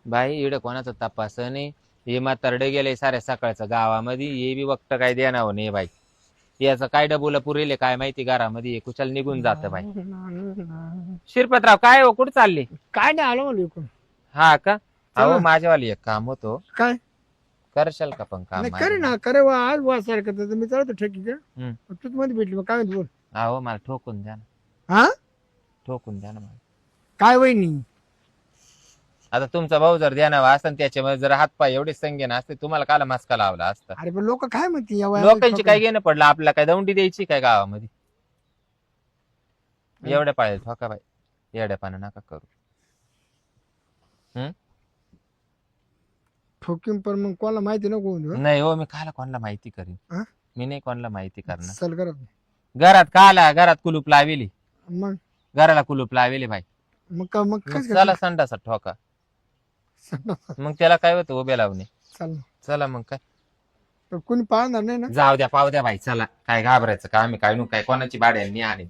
बाई इकडे कोणाचा तपास नाही. हे म्हातारडे गेले साऱ्या सकाळचं गावामध्ये, हे बी वक्त काय देणार नाही बाई. याचं काय डबुला पुरेले काय माहिती घरामध्ये, हे कुशाल निघून जातं बाई. शिरपतराव काय हो, कुठं चालले? काय नाही आलो म्हणलं इकडून. हा का? अहो चला. माझ्यावाली एक काम होतो, काय करशाल का पण काम नाही माझं? करे ना करे वा आज वा सारखं तर मी चालतो ठेकी का हम्म. तूच मध्ये भेटली मग काय म्हणते बोल. अहो मला ठोकून द्या ना, हा ठोकून द्या ना मला. काय वहिनी आता तुमचा भाऊ जर देणार असता त्याच्यामध्ये जर हातपाय एवढे संगीन असते, तुम्हाला काला मस्का लावला असता. अरे पण लोक काय म्हणते या वयामध्ये लोकांची ठोका- काय घेणं पडलं, आपल्याला काय दौंडी द्यायची काय गावामध्ये? एवढ्या पाळेल ठोका बाई, एवढ्यापणा नका करू. ठोकीन पण मग कोणाला माहिती नको होऊन देऊ, हं? नाही हो, मी काला कोणाला माहिती करीन? हा? मी नाही कोणाला माहिती करणार. चल करत घरात काला, घरात कुलूप लावेली, मग घराला कुलूप लावेली बाई. मग का मग मग काय चला संडासा ठोका, मग त्याला काय होतं उभे लावणे. चाल चला मग काय, पण कोणी पाहणार नाही ना. जाऊ द्या पाव द्या बाई, चला काय घाबरायचं का, आम्ही काय नु काय कोणाची भाड्यांनी आणि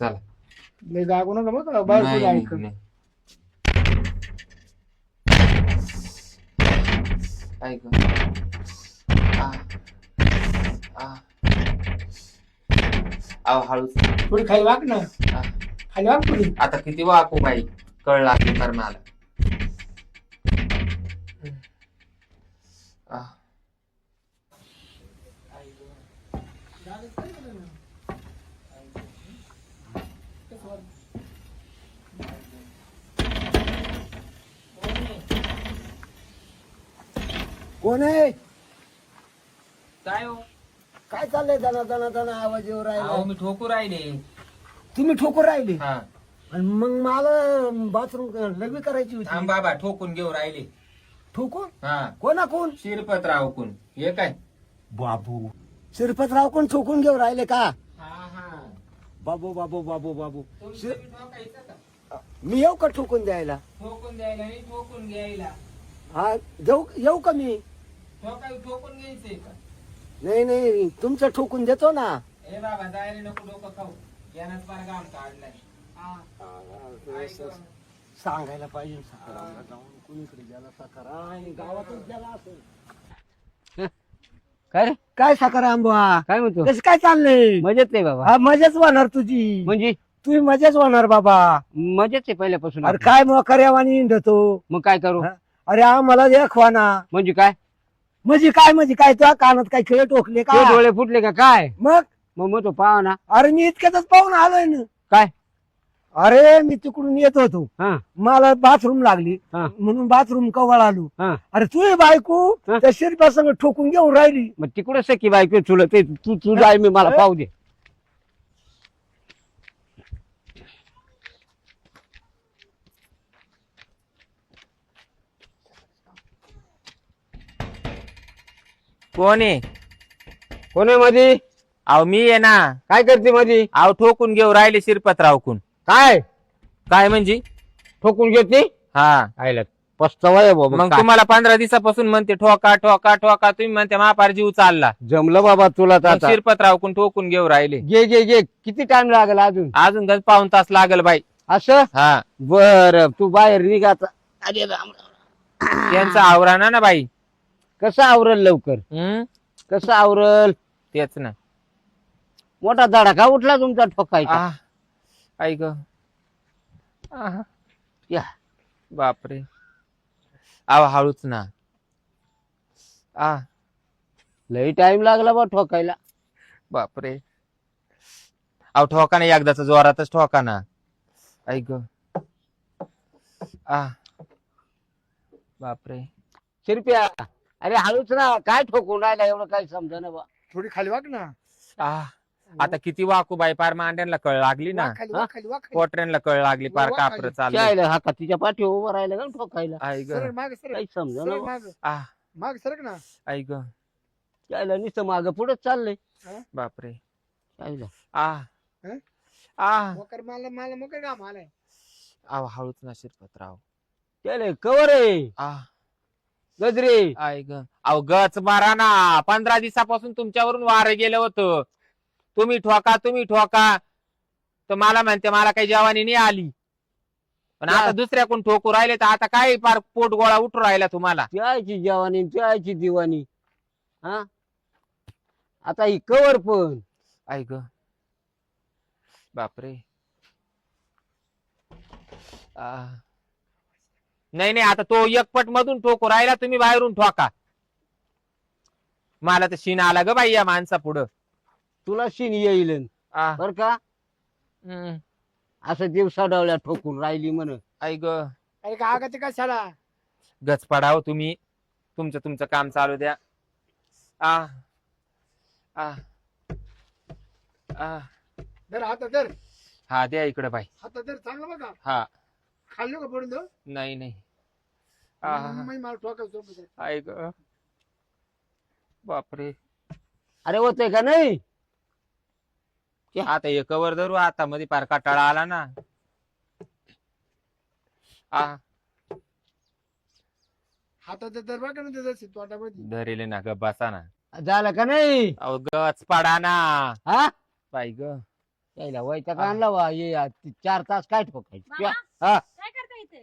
चला. लय जागो नका मग बाहेर कोणी नाही, ऐकत. नाही. ऐक. आ, आ. आव हळूच. थोडी खाली वाग ना, आ. खाली वाग थोडी. आता किती वाकू बाई, कळ लागली तर मला. आ. कोण आहे काय हो? काय चाललंय दना दना दना आवाज येऊ राहिला. अहो मी ठोकू राहिले. तुम्ही ठोकून राहिले हा आणि मग मला बाथरूम लघवी करायची थांब होती. बाबा, ठोकून घेऊ राहिले. ठोकून हा कोणा कोण शिरपतराव कोण हे काय? बाबू शिरपतराव कोण ठोकून घेऊ राहिले का? हा हा. बाबू बाबू बाबू बाबू तुमचं बी ठोकायचं का? मी येऊ का ठोकून द्यायला? ठोकून द्यायला नाही, ठोकून घ्यायला. हा येऊ का मी? ठोकून घ्यायचंय का? नाही नाही तुमचं ठोकून देतो ना. ए बाबा जायला नको, डोकं खाऊ. यानंच फार गाम काढलाय. हा. ऐक. सांगायला पाहिजे सकाराला जाऊन कुणीकडे गेला सकारा आणि गावातच गेला असेल. काय रे काय सकारा आंबा काय म्हणतो? कसं काय चाललंय? मजेत नाही बाबा. हा मजाच होणार तुझी, म्हणजे तुझी मजाच होणार बाबा. मजेत आहे पहिल्यापासून अरे आपली. काय मग कर्यावानी हिंडतो. मग काय करू? हा? अरे आम्हाला देखवा ना. म्हणजे काय? म्हणजे काय तुझ्या कानात काय खेळ टोकले ते का? डोळे फुटले का काय? मग मग तो पाहा ना. अरे मी इतक्यातच पाहून आलोय ना. काय? अरे मी तिकडून येत होतो, हा मला बाथरूम लागली हा म्हणून बाथरूम कवळ आलो. हा. अरे तुझी बायको हा? त्या शिरप्यासंग ठोकून घेऊन राहिली. मग तिकडे सखी बायको चुलत ते तू तू जाय, मी मला पाहू दे. कोण आहे? कोणी मध्ये? अहो मी आहे ना. काय करते मध्ये? अहो ठोकून घेऊ राहिले शिरपतराव कोण. काय काय म्हणजे? ठोकून घेते? हा आयला पस्तावा आहे बाबा. मग काय? तुम्हाला 15 दिवसापासून म्हणते ठोका ठोका ठोका, तुम्ही म्हणते महापार जीव चालला. जमलं बाबा तुला तर मग आता. शिरपतराव कोण ठोकून घेऊ राहिले. घे घे घे, किती टाइम लागेल अजून? अजून गण पाऊण तास लागल बाई. असं हा बर, तू बाहेर निघ आता. अरे राम राम. त्यांचं आवराना ना बाई. कसं आवरल लवकर? कसं आवरल? तेच ना. मोठा धडाका उठला तुमचा ठोकायचा. आह, ऐक. आह, या. बापरे. अहो हळूच ना. आ लई टाइम लागला बा ठोकायला. बापरे. अहो ठोका ना एकदाच, जोरातच ठोका ना. ऐक. आ बापरे. शिरप्या, अरे हळूच ना, काय ठोकून राहिला एवढं काय समजा बा. थोडी खाली वाग ना. आता किती वाकू बाई, पार मांड्यांना कळ लागली ना. वाग खाली, वाग खाली, वाग खाली. पोटऱ्यांना कळ लागली, पार वा, कापर खाली. चालली. त्याला हा का तिच्या पाठी उभं राहिलं का ठोकायला? ऐक. सरळ माग सरळ काही समजा सरळ बा. माग आ माग सरक ना. ऐक. त्याला नुसतं माग पुढे चाललंय. बापरे. त्याला. आ हं? आ मोकर मला मला मोकर काम आलाय. अहो हळूच ना शिरपतराव. त्याला कवर आहे आ गजरे. ऐक. अहो गच मारा ना, 15 दिवसापासून तुमच्यावरून वारे गेलं होतं. तुम्ही ठोका तर मला म्हणते मला काही जवानी नाही आली. पण आता दुसऱ्याकडून ठोकू राहिले तर आता काय पार पोट गोळा उठू राहिला तुम्हाला. त्याची जवानी त्याची दिवाणी. हा आता ही कवर पण ऐक बापरे. नाही नाही आता तो एकपट मधून ठोकू राहिला, तुम्ही बाहेरून ठोका. मला तर शीन आला ग बाई या माणसा पुढं. तुला शिन येईल आ, बर का. हम्म, असं दिवसा डावल्या ठोकून राहिली म्हण. ऐक अरे का ते कशाला गच पडाव तुम्ही, तुमचं तुमचं काम चालू द्या. आ आ आ धर हात धर हा द्या इकडे बाई. हात धर चांगलं बघा हा खाल्लो का पडून दो नाही नाही. आ, मला ठोकायचं ऐक बापरे. अरे होतंय का नाही. आता एक वर धरू, आता मध्ये पार काटाळा आला ना. आ हातात धर बघा ना त्याच्या तोंडामध्ये धरेले ना ग बसा ना. झालं का नाही. अहो गच पडा ना हा बाई ग. यायला वैताग आणला वा. ये 4 तास काय ठोकायचं. मामा, हा काय करता इथे?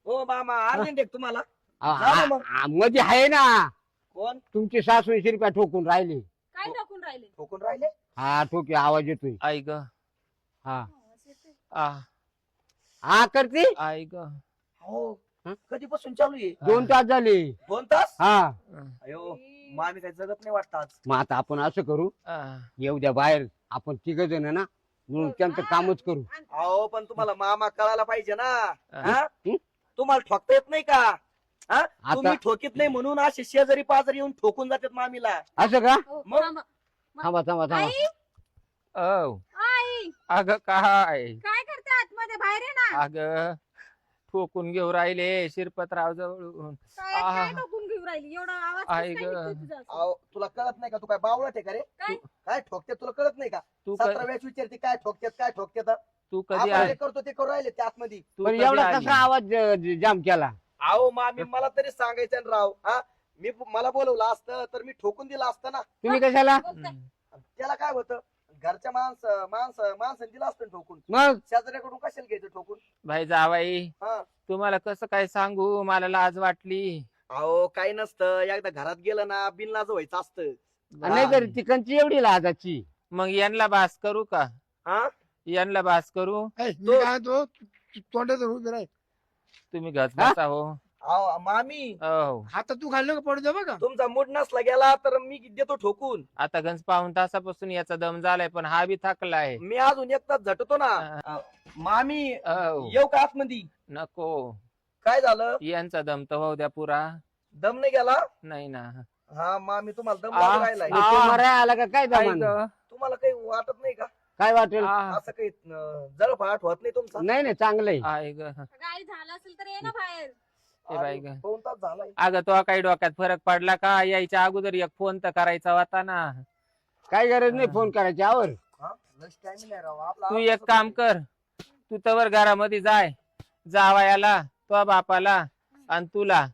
हो मामा अर्जंट एक तुम्हाला मध्ये आहे ना. कोण तुमची सासू 20 रुपया ठोकून राहिली. काय टाकून राहिले? ठोकून राहिले हा ठोके आवाज येतोय. आई ग. हा आ हा करते. आई ग. हो हं? कधीपासून चालू आहे 2 तास झाले. 2 तास हा अयो मामी काय जगत नाही वाटत आज मग आता आपण असं करू. आ, येऊ द्या बाहेर. आपण 3 जण ना म्हणून त्यांचं कामच करू. अहो पण तुम्हाला मामा कळायला पाहिजे ना हा? हं? तुम्हाला ठोकता येत नाही का हा? आता- तुम्ही ठोकीत नाही म्हणून असे शेजारी पाजारी येऊन ठोकून जातात मामीला असं का. हो, मग? मामा. थांबा थांबा थांबा. आई, औ आई, अग काय काय करते आतमध्ये? बाहेर आहे ना. अग ठोकून घेऊ राहिले शिरपतराव जवळून. काय आहा. काय टाकून घेऊन राहिली? एवढा आवाज आई कसं काय गं. निघतोय तुझा असं? अहो तुला कळत नाही का तू काय बावळट आहे का रे काय? काय ठोकते तुला कळत नाही का तू 17 वेळेस विचारते काय ठोकतात काय ठोकतात तू कधी आपण आली? जे करतो ते करू राहिले त्या आतमध्ये तू पण कधी एवढा आली? कसा आवाज जाम केला. अहो मामी मला तरी सांगायचं ना राव हा मला बोलवलं असतं तर मी ठोकून दिलं असतं ना तुम्ही कशाला. बोलताय. त्याला काय होतं घरच्या माणसं दिलं असतं ना ठोकून मग शेजाऱ्याकडून कशाला घ्यायचं ठोकून भाई जावाई हा तुम्हाला कसं काय सांगू, मला लाज वाटली. अहो काही नसतं एकदा घरात गेलं ना बिनलाज व्हायचं असतं नाही तर तिकडची एवढी लाजाची. मग यांना बास करू का, हा यांना बास करू. मी काय तो तोंडात उभे राह तुम्ही घस बसा हो. अहो मामी हो आता तू खाल्लं का पडू दे बघा तुमचा मूड नसला गेला तर मी देतो ठोकून आता गंज पाऊन तासापासून याचा दम झालाय, पण हा बी थकलाय. मी अजून एक तास झटतो ना मामी हो. येऊ का आतमध्ये नको काय झालं यांचा दम तर होऊ द्या पुरा. दम नाही गेला नाही ना. हा मामी तुम्हाला दम आ, लागू राहिलाय आ. तो मराय आला का काय आई जमान. ग. तुम्हाला काही वाटत नाही का काय वाटेल. आ, असं काही जळफळाट होत नाही तुमचा नाही नाही चांगलंय. आई ग. काय झालं असेल तर ये ना बाहेर. ए बाई ग. 2 तास झालाय अगं तो काही डोक्यात फरक पडला का, यायच्या अगोदर एक फोन तर करायचा होता ना. काय गरज नाही फोन करायची आवर. हा लस time नाही राव आपला तू एक काम कर, तू तवर घरामध्ये जाय, जावयाला तो बापाला आणि तुला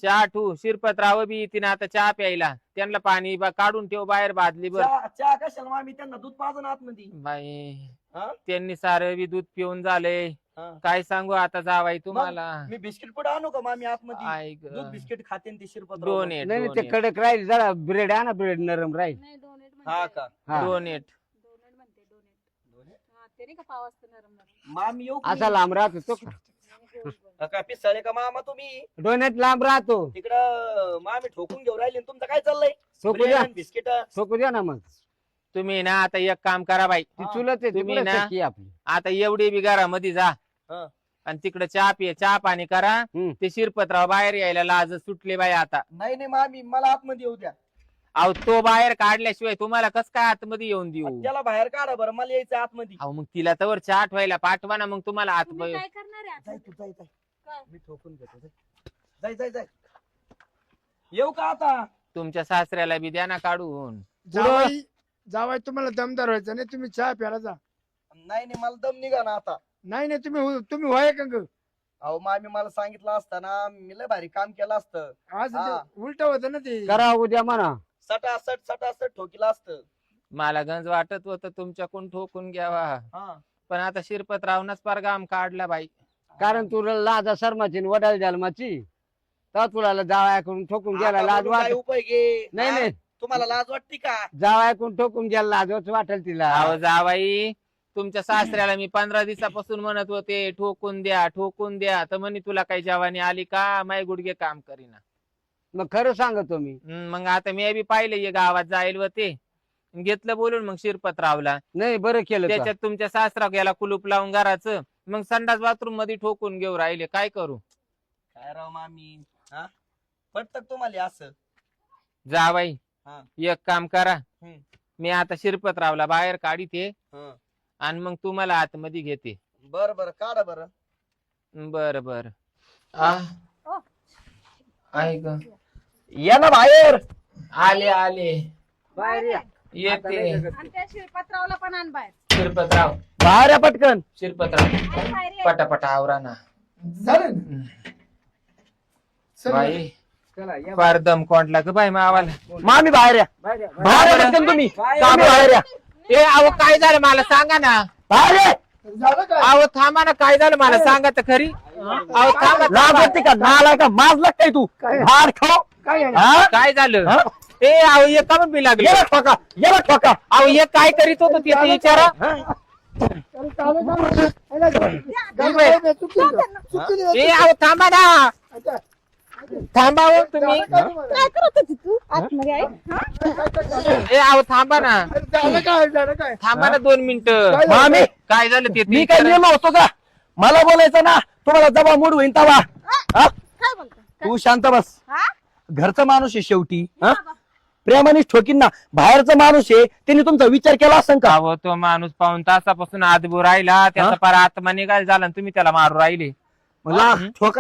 चहा ठू. शिरपतराव बी येते ना आता चहा प्यायला, त्यांना पाणी काढून ठेव बाहेर बादली बर. चहा कशाला मामी त्यांना दूध पाजून आतमध्ये बाई हा? त्यांनी सारं बी दूध पिऊन झाले. हा. काय सांगू आता जावाई तुम्हाला. मी बिस्किट पुढे आणू का मामी आतमध्ये आई दूध ग. बिस्किट खाते न ते शिरपत डोनेट नाही नाही ते कडक राहील जरा. ब्रेड आहे ना ब्रेड नरम राहील. नाही डोनेट हा म्हणते. का हा. डोनेट. डोनेट म्हणते डोनेट. हा ते नाही का पाव असतं नरम नरम. मामी येऊ असा लांब राहतो तो. आणि गोल गोल. का पिसाळे का मामा तुम्ही डोण्यात लांब राहतो. तिकडं मामी ठोकून घेऊन राहिले न तुमचं काय चाललंय ठोकू द्या बिस्किट ठोकू द्या ना मग. तुम्ही ना आता एक काम करा बाई, ती हा. चुलत आहे तुम्ही तिकडे ना- सखी आपली. आता एवढी बी घरामध्ये जा हा. आणि तिकडे चहा पिये, चहा पाणी करा. हम्म. ते शिरपतराव बाहेर यायला लाज सुटले बाई आता. नाही नाही मामी मला आतमध्ये येऊ द्या अहो तो बाहेर काढल्याशिवाय तुम्हाला कस काय आतमध्ये येऊन देऊ. त्याला बाहेर काढा बरं मला यायचं आतमध्ये अहो मग तिला तर चहा आठवायला पाठवा ना, मग तुम्हाला आत तुम्ही काय करणार आहे जाय आता? तू जाय जाय काय? मी ठोकून घेतो जाय जाय जाय येऊ का आता तुमच्या सासऱ्याला बी द्या ना काढून. जावाय तुम्हाला दमदार व्हायचं नाही. तुम्ही चहा प्यायला जा. नाही नाही मला दम निघा ना आता नाही नाही तुम्ही व्हाय का ग. अहो मामी मला सांगितलं असतं ना मी लय भारी काम केलं असतं आज हा. उलट होतं ना ते. करा उद्या म्हणा. सटासट ठोकीला असतं मला गंज वाटत होतं तुमच्याकडून ठोकून घ्यावा, हा पण आता शिरपतरावनच परगाम काढला बाई. कारण तुला लाजा शर्माची वडाल जन्माची तर तुला जावयाकडून ठोकून गेला आता लाज बोलून वाट काय उपाय घे नाही हा? नाही तुम्हाला लाज वाटते का जावयाकडून ठोकून गेला लाजच वाटेल तिला अहो जावाई तुमच्या सासऱ्याला मी 15 दिवसापासून म्हणत होते ठोकून द्या तर म्हणे तुला काही जवानी आली का माय गुडघे काम करीना. मग खरं सांगतो मी मग आता मी बी पाहिले गावात जाईल होते घेतलं बोलून मग शिरपतरावला नाही बरं केलं का? त्याच्यात तुमच्या सासरा गेला कुलूप लावून घराचं मग संडास बाथरूम मध्ये ठोकून घेऊ राहिले काय करू. काय राव मामी हा पटत तुम्हाला असं जावाई हा. एक काम करा हम्म. मी आता शिरपतरावला बाहेर काढीते हं. आणि मग तुम्हाला आतमध्ये घेते. बरं बरं काढा बरं बर बर ओ. ऐक या ना बाहेर आले बाहेर या. येते आणि त्या शिरपतरावला पण आण बाहेर. शिरपतराव बाहेर या पटकन शिरपतराव आण बाहेर ये. पटापटा आवरा ना. झालं ना? चल बाई चला या फार दम कोंडला ग बाई मावाला. मामी बाहेर या बाहेर या. बाहेर या पटकन तुम्ही तुम्ही बाहेर या ए अहो काय झालं मला सांगा ना. बाहेर या झालं काय अहो थांबा ना काय झालं मला सांगा तर खरी. अहो थांबा लाज थांबा. वाटते का नाला का माज लागताय तू बाहेर खाऊ काय आहे? हा? काय झालं हा? ए अहो एक कामच बी लागले. याला ठोका याला ठोका अहो एक काय करीत होतो ते विचारा. चल, चालेल, चालेल. याला झालं, चुकीचं. ए अहो थांबा ना अच्छा. थांबा हो तुम्ही. झालं काय तुम्हाला? काय करत होती तू आतमध्ये आहे हा? ए अहो थांबा ना झालं काय थांबा ना 2 मिनिटं. काय झालं? मामी काय झालं ते मी काय विचारा. नियम होतो का मला बोलायचं ना तुम्हाला जबा मूड होईन तवा हा? काय बोलतो तू शांत बस हा घरचा माणूस आहे शेवटी हा? बाबा. प्रेमानेच ठोकीन ना बाहेरचा माणूस आहे त्यांनी तुमचा विचार केला असं का अहो तो माणूस पाऊन तासापासून आदबू राहिला त्याचा पार आत्मा निघाल झाला आणि तुम्ही त्याला मारू राहिले. मला ठोक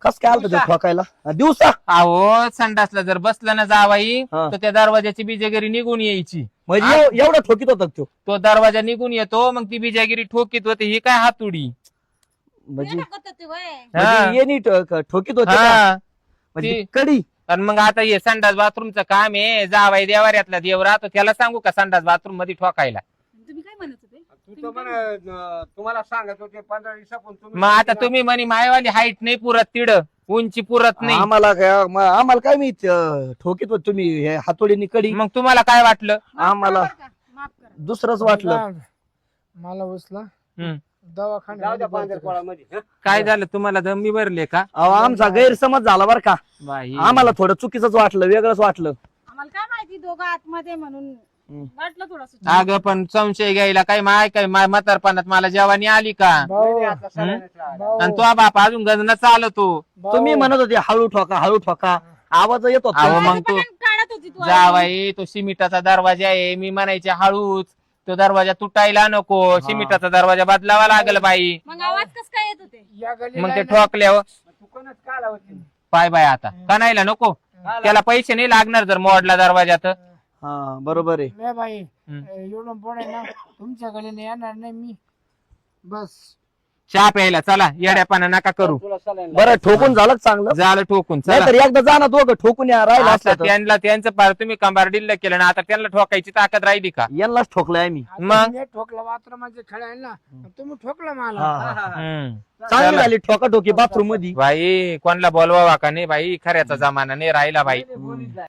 कस काय आलं होतं ठोकायला दिवसा अहो संडासला जर बसलं ना जावाई हा. तर त्या दरवाजाची बिजागिरी निघून यायची. म्हणजे एवढं ठोकीत होता तो दरवाजा निघून येतो मग ती बिजागिरी ठोकीत होते ही काय हातुडी. म्हणजे ये टाकत होती वय. म्हणजे ये नीट ठोकीत होते का? हा. म्हणजे ती- कडी आणि मग आता हे संडास बाथरूमचं काम आहे जावाई देवाऱ्यातला देव राहतो त्याला सांगू का संडास बाथरूम मध्ये ठोकायला. तुम्ही काय म्हणत होते तू तर म्हण तुम्हाला सांगत होते 15 दिवसापून मग आता तुम्ही म्हणे मायवाली हाईट नाही पुरत तिड उंची पुरत नाही आम्हाला काय मी ठोकीत होत तुम्ही हे हातोडीनी कडी मग तुम्हाला काय वाटलं. आम्हाला माफ करा. दुसरंच वाटलं मला उचला हम्म. जाऊ द्या दवाखान्यात पांढरपाळामध्ये, हं? काय झालं तुम्हाला दमी भरले का अहो आमचा गैरसमज झाला बरं का बाई आम्हाला थोडं चुकीचंच वाटलं वेगळंच वाटलं आम्हाला काय माहिती दोघं आतमध्ये म्हणून वाटलं थोडस. अगं पण संशय घ्यायला काय म्हातारपणात मला जेवानी आली का. भाऊ, नाही, आता सगळ्यांनाच राहा. भाऊ, आणि तो बाप अजून गजन चालतो. भाऊ, तुम्ही म्हणत होते हळू ठोका आवाज येत अहो, होता मग तो काढत होती तू जावाई तो सिमिटाचा दरवाजा आहे मी म्हणायचे हळूच तो दरवाजा तुटायला नको सिमिटाचा दरवाजा बदलावा लागल बाई. मग आवाज कस काय येत होते या गल्लीला मग ते आहे ना, ठोकल्यावर चुकूनच का आला होती? पाय बाय आता कणायला नको त्याला पैसे नाही लागणार जर मोडला दरवाजा तर. हा बरोबर आहे नाही बाई हम्म. एवढं पुढे ना तुमच्या गलीने येणार नाही मी बस चहा प्यायला चला येड्यापाना नका करू. तुला सलाईन बरं ठोकून झालं का चांगलं झालं ठोकून नाही चला. तर एकदा जा ना दोघं ठोकून या राहिला आता असतं तर. त्यांना त्यांचं पार तुम्ही कंबार डिल्ल केलं ना आता त्यांना ठोकायची ताकद राहिली का. यांनाच ठोकलाय आम्ही आता मग? मी ठोकला वात्र माझे खेळायला ना तुम्ही ठोकला मला हा, हा. हम्म. चांगली चला. झाली ठोका ठोकी बाथरूम मध्ये बाई कोणाला बोलवावा का नाही बाई खऱ्याचा जमाना नाही राहिला बाई. बोलीत जा.